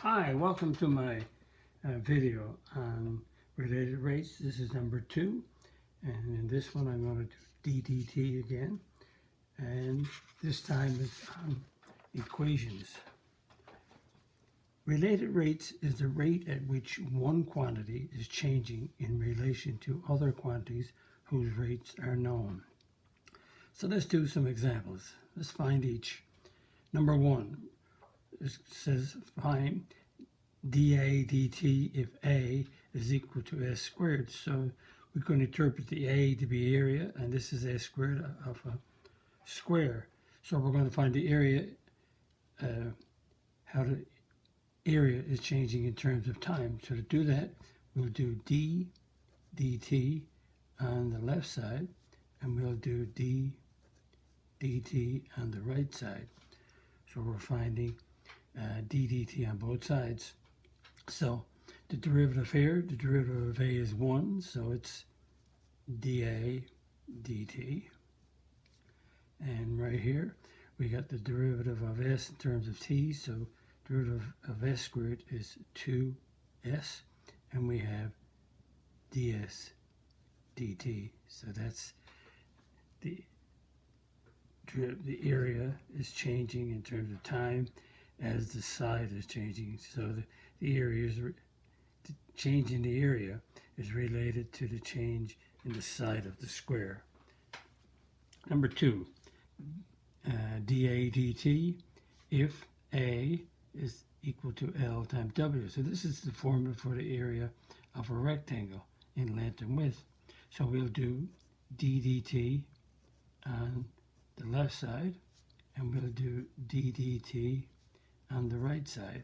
Hi, welcome to my video on related rates. This is number 2, and in this one I'm going to do DDT again, and this time it's on equations. Related rates is the rate at which one quantity is changing in relation to other quantities whose rates are known. So let's do some examples. Let's find each. Number 1, it says find dA dt if A is equal to S squared. So we can interpret the A to be area, and this is S squared of a square. So we're going to find the area, how the area is changing in terms of time. So to do that, we'll do d dt on the left side, and we'll do d dt on the right side. So we're finding d dt on both sides. So the derivative here, the derivative of A is 1, so it's dA dt. And right here, we got the derivative of S in terms of t, so derivative of S squared is 2S, and we have ds dt. So that's the area is changing in terms of time as the side is changing. So the area is change in the area is related to the change in the side of the square. Number 2, dA dt if A is equal to L times W. So this is the formula for the area of a rectangle in length and width. So we'll do d dt on the left side, and we'll do d dt on the right side.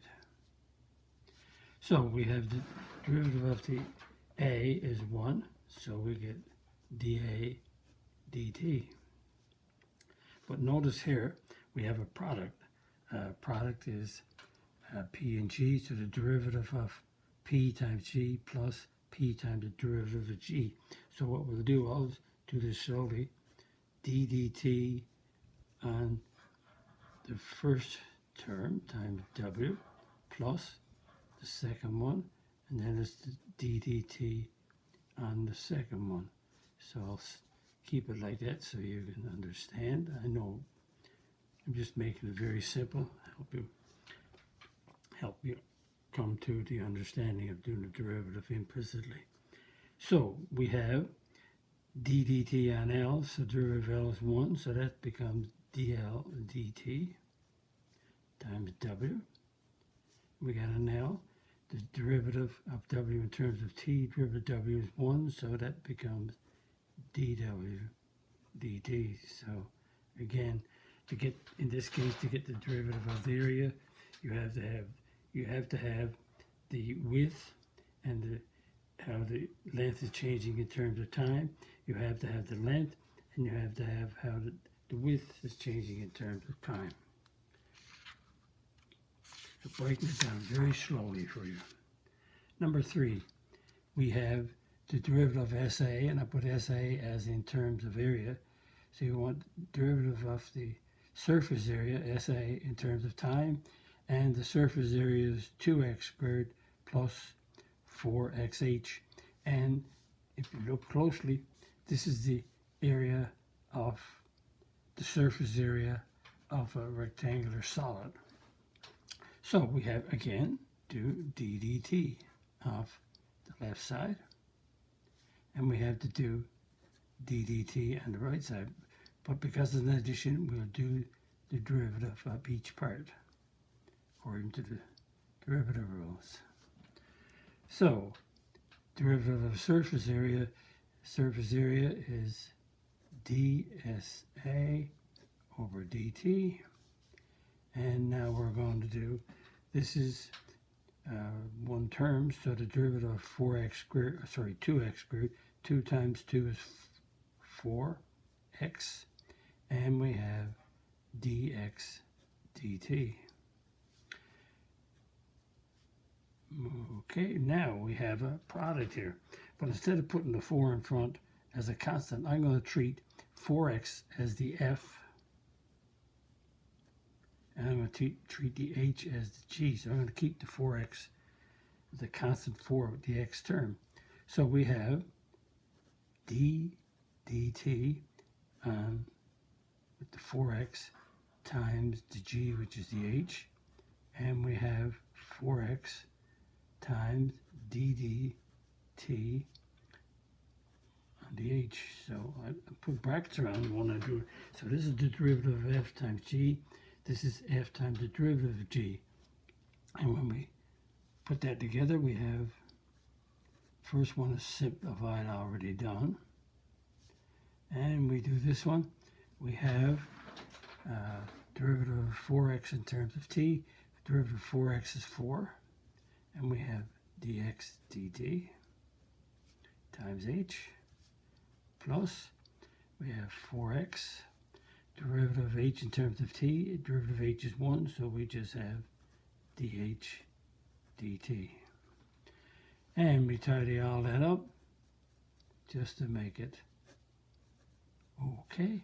So we have the derivative of the A is 1, so we get dA dt. But notice here we have a product. Product is P and G, so the derivative of P times G plus P times the derivative of G. So what we'll do, I'll do this slowly, d dt on the first term times W plus the second one, and then it's the d dt on the second one. So I'll keep it like that so you can understand. I know I'm just making it very simple, help you come to the understanding of doing the derivative implicitly. So we have d dt on L, so derivative of L is 1, so that becomes dL dt times W. We got an L. The derivative of W in terms of t, derivative of W is 1, so that becomes dW dt. So again, to get, in this case, to get the derivative of the area, you have to have the width and how the length is changing in terms of time. You have to have the length, and you have to have how the width is changing in terms of time. So breaking it down very slowly for you. Number 3, we have the derivative of SA, and I put SA as in terms of area. So you want derivative of the surface area, SA, in terms of time, and the surface area is 2x squared plus 4xh. And if you look closely, this is the area of the surface area of a rectangular solid. So we have, again, do d dt of the left side, and we have to do d dt on the right side. But because of the addition, we'll do the derivative of each part according to the derivative rules. So derivative of surface area is dSA over dt. And now we're going to do, this is one term, so the derivative of 2x squared, 2 times 2 is 4x, and we have dx dt. Okay, now we have a product here, but instead of putting the 4 in front as a constant, I'm going to treat 4x as the f, and I'm going to treat the h as the g. So I'm going to keep the 4x, the constant 4 with the x term. So we have d dt with the 4x times the g, which is the h, and we have 4x times d dt on the h. So I put brackets around when I do it. So this is the derivative of f times g. This is f times the derivative of g. And when we put that together, we have, first one is simplified, already done. And we do this one. We have derivative of 4x in terms of t. The derivative of 4x is 4. And we have dx dt times h plus, we have 4x, derivative of h in terms of t, derivative of h is 1, so we just have dh dt. And we tidy all that up just to make it okay.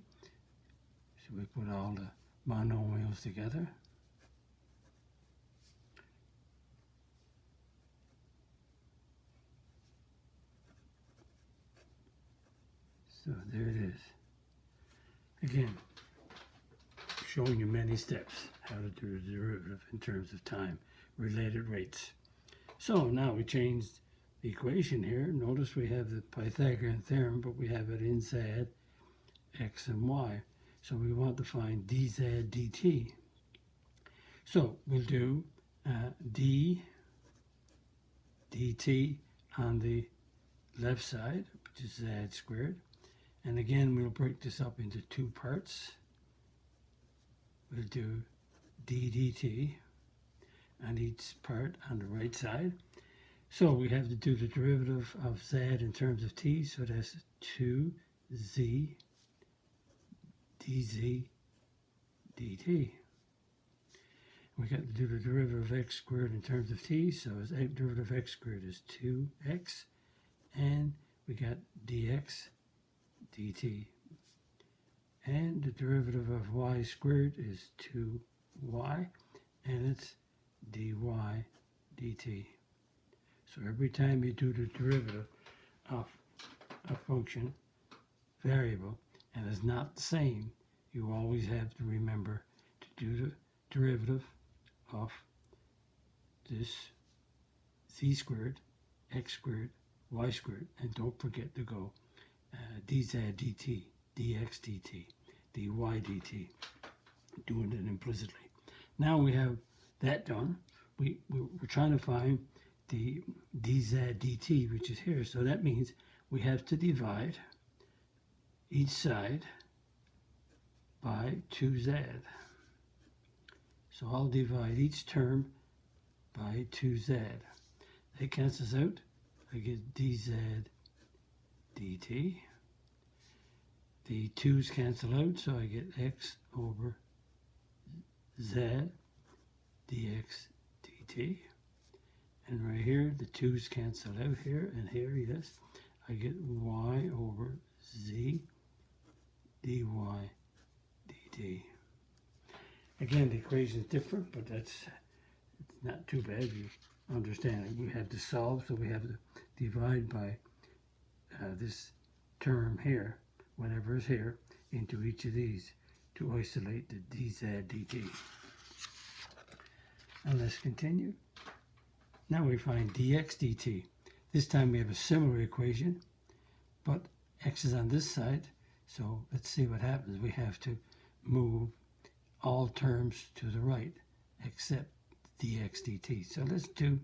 So we put all the monomials together. So there it is. Again, showing you many steps how to do the derivative in terms of time, related rates. So now we changed the equation here. Notice we have the Pythagorean theorem, but we have it inside x and y. So we want to find dz dt. So we'll do d dt on the left side, which is z squared. And again, we'll break this up into two parts. We'll do d dt on each part on the right side. So we have to do the derivative of z in terms of t, so that's 2z dz dt. We got to do the derivative of x squared in terms of t, so the derivative of x squared is 2x, and we got dx dt. And the derivative of y squared is 2y, and it's dy dt. So every time you do the derivative of a function, variable, and it's not the same, you always have to remember to do the derivative of this z squared, x squared, y squared, and don't forget to go dz dt, dx dt, dy dt, doing it implicitly. Now we have that done. We're trying to find the dz dt, which is here. So that means we have to divide each side by 2z. So I'll divide each term by 2z. That cancels out. I get dz dt. The 2's cancel out, so I get x over z dx dt. And right here, the 2's cancel out here and here, yes. I get y over z dy dt. Again, the equation is different, but it's not too bad. You understand it. We have to solve, so we have to divide by this term here, whatever is here, into each of these to isolate the dz dt. And let's continue. Now we find dx dt. This time we have a similar equation, but x is on this side, so let's see what happens. We have to move all terms to the right except dx dt. So let's do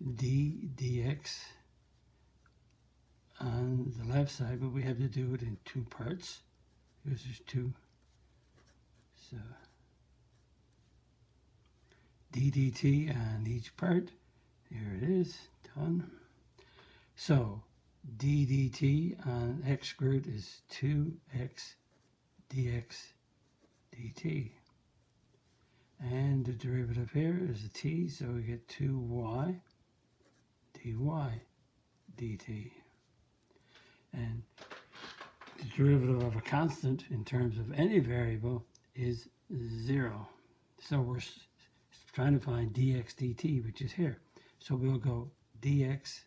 dx on the left side, but we have to do it in two parts because there's two. So ddt on each part. Here it is, done. So d dt on x squared is 2x dx dt. And the derivative here is a t, so we get 2y dy dt. And the derivative of a constant in terms of any variable is 0. So we're trying to find dx dt, which is here. So we'll go dx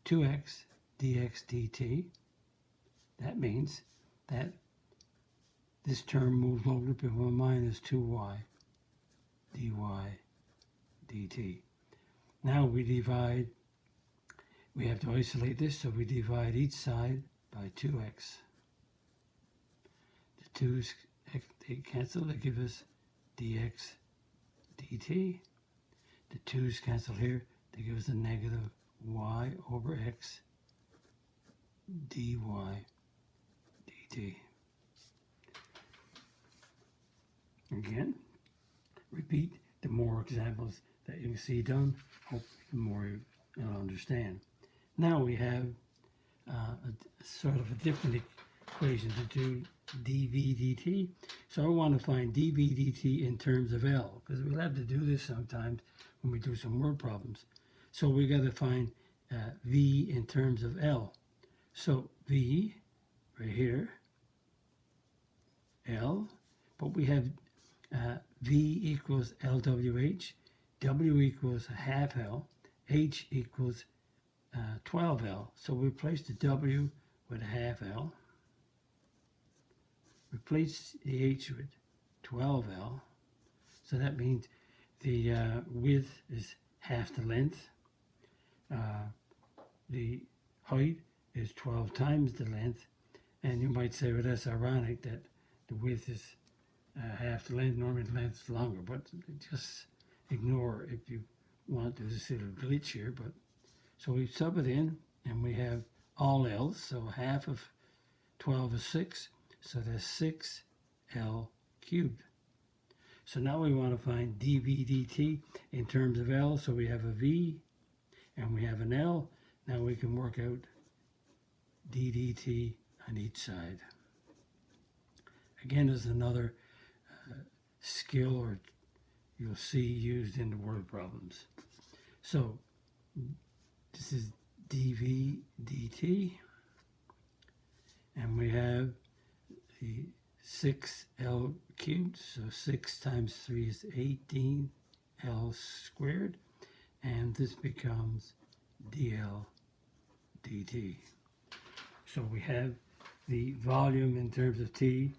2x dx dt. That means that this term moves over to minus 2y dy dt. Now we divide, we have to isolate this, so we divide each side by 2x. The 2's, they cancel, they give us dx dt. The 2's cancel here, they give us a negative y over x dy dt. Again, repeat the more examples that you see done, hopefully the more you'll understand. Now we have a sort of a different equation to do dv dt. So I want to find dv dt in terms of L, because we'll have to do this sometimes when we do some word problems. So we got to find v in terms of L. So v right here, L, but we have v equals LWH, W equals half L, H equals 12L. So we replace the W with half L, replace the H with 12L. So that means the width is half the length. The height is 12 times the length. And you might say, well, that's ironic that the width is half the length. Normally the length is longer, but just ignore if you want. There's this little glitch here. But so we sub it in, and we have all L's. So half of 12 is 6. So that's 6L cubed. So now we want to find dv dt in terms of L. So we have a v and we have an L. Now we can work out d dt on each side. Again, there's another skill, or you'll see used in the word problems. So this is dv dt, and we have the 6L cubed, so 6 times 3 is 18L squared, and this becomes dl dt. So we have the volume in terms of T,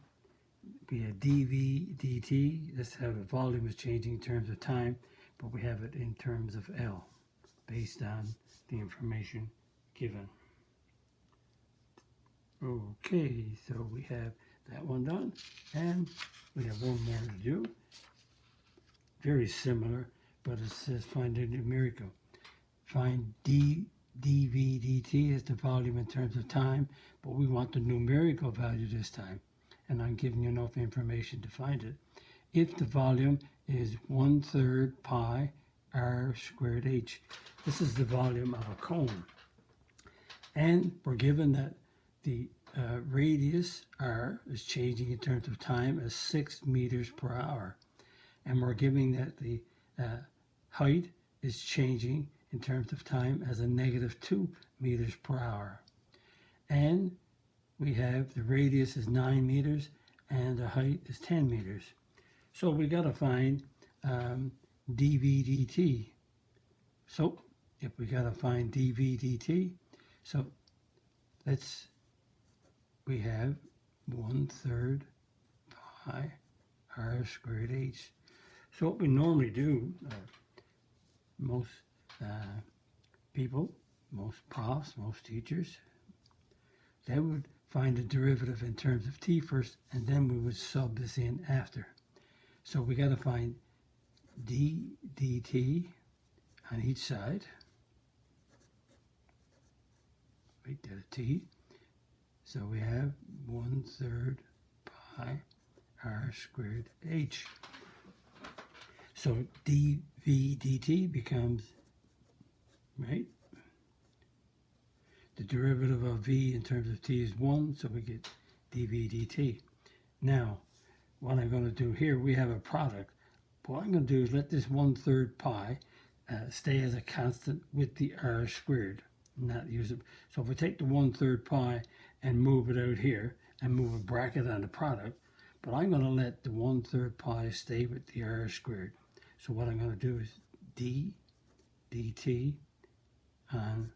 we have dv dt, that's how the volume is changing in terms of time, but we have it in terms of L, based on the information given. Okay, so we have that one done, and we have one more to do. Very similar, but it says find a numerical. Find dv dt as the volume in terms of time, but we want the numerical value this time, and I'm giving you enough information to find it. If the volume is 1/3 pi r squared h, this is the volume of a cone, and we're given that the radius r is changing in terms of time as 6 meters per hour, and we're giving that the height is changing in terms of time as a -2 meters per hour, and we have the radius is 9 meters and the height is 10 meters. So we got to find dv dt. So if we got to find dv dt, so we have 1/3 pi r squared h. So what we normally do, most people, most profs, most teachers, they would find the derivative in terms of t first, and then we would sub this in after. So we got to find d dt on each side. Make that a t. So we have 1/3 pi r squared h. So dv dt becomes, right? The derivative of v in terms of t is 1, so we get dv dt. Now, what I'm going to do here, we have a product. But what I'm going to do is let this 1/3 pi stay as a constant with the r squared, not use it. So if we take the 1/3 pi and move it out here and move a bracket on the product, But I'm going to let the 1/3 pi stay with the r squared. So what I'm going to do is d dt on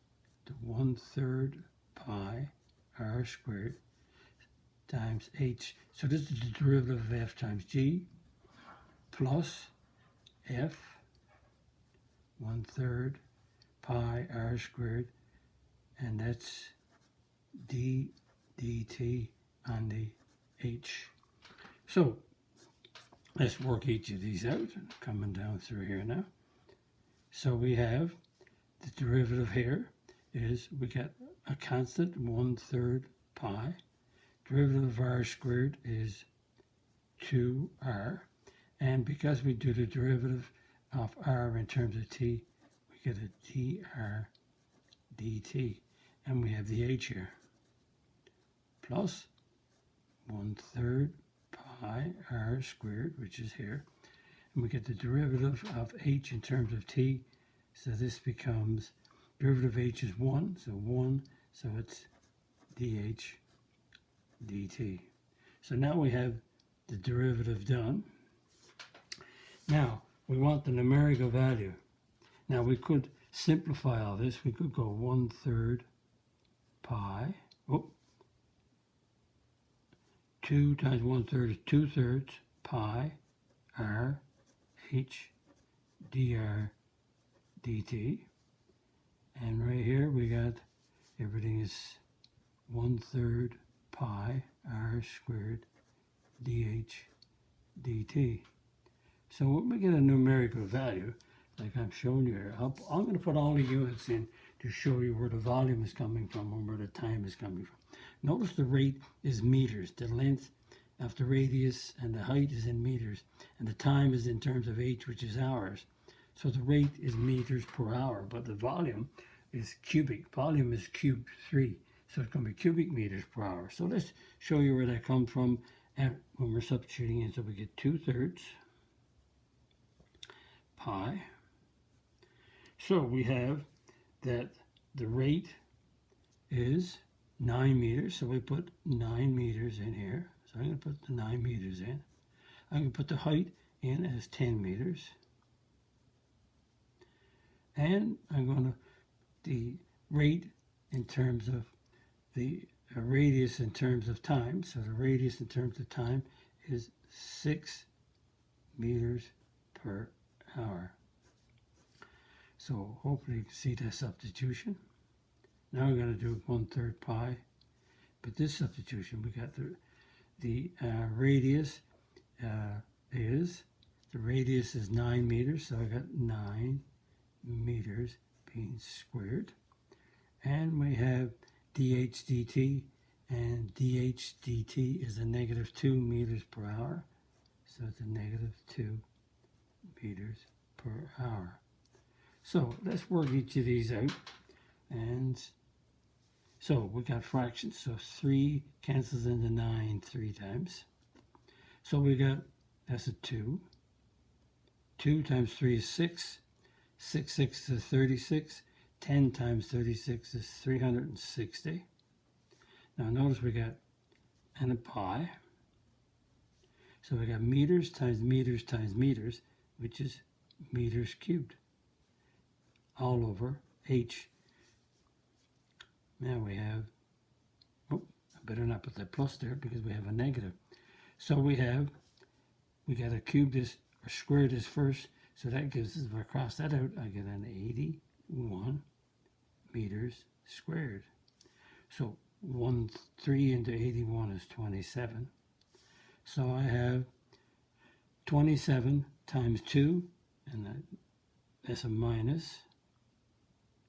the 1/3 pi r squared times h. So this is the derivative of f times g plus f 1/3 pi r squared, and that's d dt on the h. So let's work each of these out. Coming down through here now. So we have the derivative here is we get a constant 1/3 pi. Derivative of r squared is 2r. And because we do the derivative of r in terms of t, we get a dr dt. And we have the h here. Plus 1/3 pi r squared, which is here. And we get the derivative of h in terms of t. So this becomes, derivative of h is 1, so 1, so it's dh dt. So now we have the derivative done. Now we want the numerical value. Now we could simplify all this. We could go 1/3 pi. 2 times 1/3 is 2/3 pi r h dr dt. And right here we got everything is 1/3 pi r squared dh dt. So when we get a numerical value, like I'm showing you here, I'm going to put all the units in to show you where the volume is coming from and where the time is coming from. Notice the rate is meters, the length of the radius and the height is in meters, and the time is in terms of h, which is hours. So the rate is meters per hour, but the volume is cubic. Volume is cube 3, so it's going to be cubic meters per hour. So let's show you where that comes from and when we're substituting in. So we get 2/3 pi. So we have that the rate is 9 meters, so we put 9 meters in here. So I'm going to put the 9 meters in. I'm going to put the height in as 10 meters. And I'm going to, the rate in terms of the radius in terms of time. So the radius in terms of time is 6 meters per hour. So hopefully you can see that substitution. Now we're going to do 1/3 pi, but this substitution, we got the radius is 9 meters, so I got 9 meters being squared, and we have dh dt, and dh dt is a -2 meters per hour, so it's a -2 meters per hour. So let's work each of these out. And so we got fractions. So 3 cancels into 9 3 times. So we got, that's a 2. 2 times 3 is 6. 6 6 is 36. 10 times 36 is 360. Now notice we got and a pi. So we got meters times meters times meters, which is meters cubed, all over h. Now we have, I better not put that plus there because we have a negative. So we got to cube this or square this first. So that gives us, if I cross that out, I get an 81 meters squared. So 3 into 81 is 27. So I have 27 times 2, and that's a minus.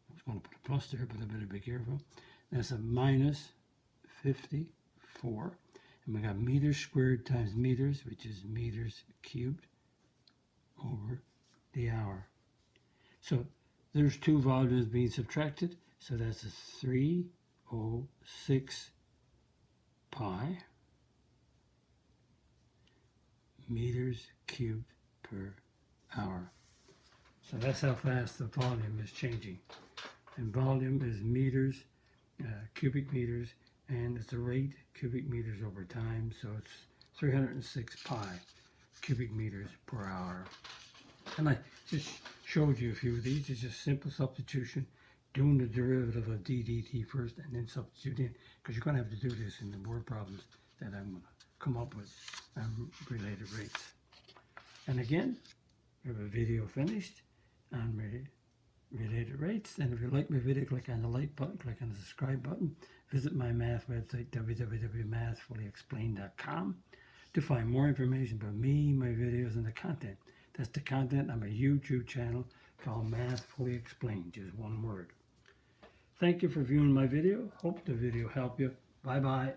I was going to put a plus there, but I better be careful. That's a minus 54. And we got meters squared times meters, which is meters cubed over the hour. So there's 2 volumes being subtracted. So that's a 306 pi meters cubed per hour. So that's how fast the volume is changing. And volume is meters, cubic meters, and it's a rate, cubic meters over time. So it's 306 pi cubic meters per hour. And I just showed you a few of these. It's just simple substitution, doing the derivative of d dt first and then substituting, because you're going to have to do this in the word problems that I'm going to come up with related rates. And again, we have a video finished on related rates. And if you like my video, click on the like button, click on the subscribe button. Visit my math website, www.mathfullyexplained.com, to find more information about me, my videos, and the content. That's the content on my YouTube channel called Math Fully Explained, just one word. Thank you for viewing my video. Hope the video helped you. Bye-bye.